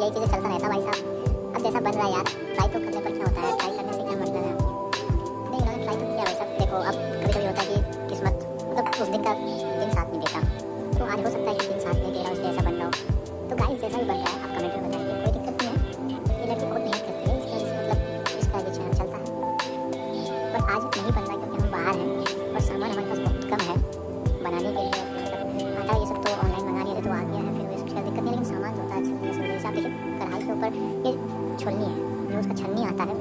यही चीज़ें चलता रहता भाई साहब। अब जैसा बन रहा है यार, ट्राई तो करने पर क्या होता है, ट्राई करने से क्या मतलब है। नहीं इन्होंने ट्राई तो किया भाई साहब। देखो अब कभी कभी होता है कि किस्मत मतलब उस दिन का दिन साथ नहीं देता, तो आज हो सकता है कि दिन साथ नहीं दे रहा, उससे ऐसा बन रहा हो। तो गाइस जैसा भी बन रहा है आप कमेंट में बताइए, कोई दिक्कत नहीं है। ये लड़की बहुत मेहनत करती है, इसकी वजह से मतलब इसका ये चैनल चलता है। पर आज नहीं बन रहा क्योंकि हम बाहर हैं और सामान हमारे पास बहुत कम है बनाने के लिए। मतलब आटा ये सब तो ऑनलाइन मंगा लिए थे तो आ गया है, फिर उसका दिक्कत नहीं, लेकिन सामान जो होता है छन्नी से वजह से आप देखिए कढ़ाई के ऊपर ये छोलनी है, जो उसका छन्नी आता है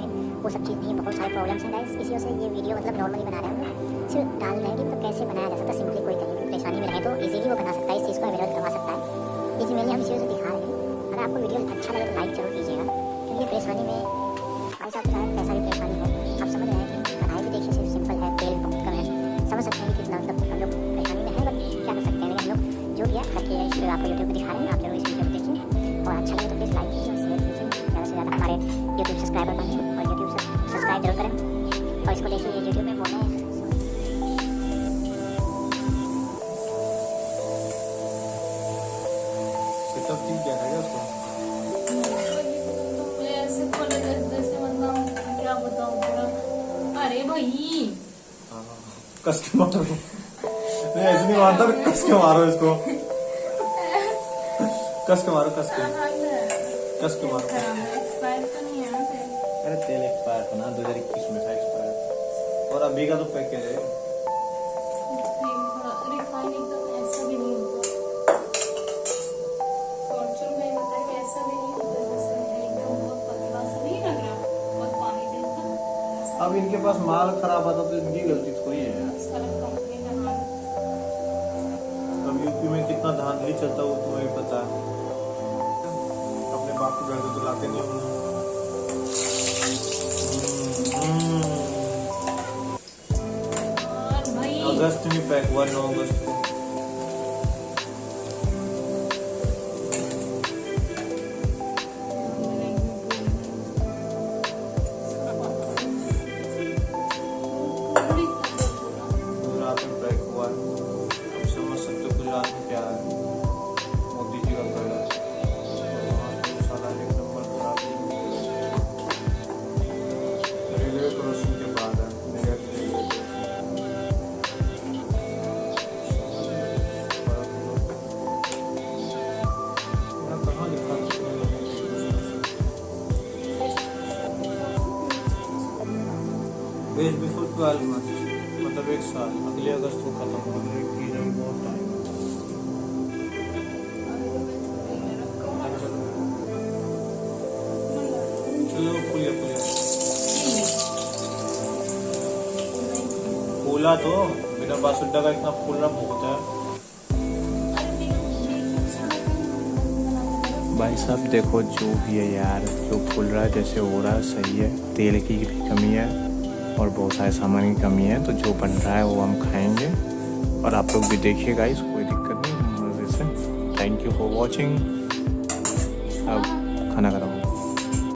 वो सब चीज़ नहीं, बहुत सारे प्रॉब्लम्स हैं गाइस। इसी वजह से ये वीडियो मतलब नॉर्मली बना रहे हैं हम लोग, सिर्फ डाल रहे हैं कि मतलब कैसे बनाया जा सकता है सिंपली। कोई कहीं भी परेशानी में रहे तो इजीली वो बना सकता है, इस चीज़ को अवेलेबल करवा सकता है। ये चीज़ मेनली हम इसी वजह से दिखा रहे हैं। अगर आपको वीडियो अच्छा लगे तो लाइक जरूर कीजिएगा, क्योंकि परेशानी में भाई साहब चाहे कैसा भी परेशानी हो, आप समझ रहे हैं कि कढ़ाई भी देखिए सिर्फ सिंपल है, तेल बहुत कम है, समझ सकते हैं कि कितना मतलब हम लोग परेशानी में है, बट क्या कर सकते हैं। लेकिन हम लोग जो भी है करके इस वीडियो आपको यूट्यूब पर दिखा रहे हैं, आप जरूर इस वीडियो को देखिए और अच्छा लगे तो प्लीज़ लाइक कीजिए और शेयर कीजिए, ज़्यादा से ज़्यादा हमारे यूट्यूब सब्सक्राइबर बने और यूट्यूब से सब्सक्राइब जरूर करें। और इसको देखिए यूट्यूब में बोले अरे भाई कस के मारो, मैं ऐसे नहीं मारता, कस के मारो इसको, कस के मारो, कस के मारो। एक्सपायर तो नहीं है ना तेल? अरे तेल एक्सपायर था ना 2021 में था एक्सपायर, और अभी का तो पैकेज है। रिफाइन एकदम ऐसा भी नहीं होता, फॉर्चून में मतलब ऐसा भी नहीं होता, जैसे एकदम बहुत पतला सा नहीं लग रहा, बहुत पानी जैसा। अब इनके पास माल खराब आता तो इनकी गलती थोड़ी है। सारा कंपनी का हाल। अब यूपी में कितना धांधली चलता है वो तुम्हें भी पता है। अपने बाप को घर तो लाते नहीं होंगे। और भाई अगस्त में पैक हुआ, 9 अगस्त को। गुजरात में पैक हुआ है। आप समझ सकते हो गुजरात में क्या है, मोदी जी का घर है। वहाँ तो साला एक नंबर खराब है। रेलवे क्रॉसिंग के बाद है मेरे रेलवे कहाँ लिखा बेस्ट बिफोर 12 मंथ, मतलब 1 साल, अगले अगस्त को खत्म होने की बहुत टाइम। चलो पुलिया फूला तो बिना बासुड्डा का इतना फूलना बहुत है। भाई साहब देखो जो भी है यार, जो फूल रहा है जैसे हो रहा है सही है, तेल की भी कमी है और बहुत सारे सामान की कमी है, तो जो बन रहा है वो हम खाएंगे और आप लोग भी देखिएगा, इस कोई दिक्कत नहीं मज़े से। Thank you for watching. अब खाना खराब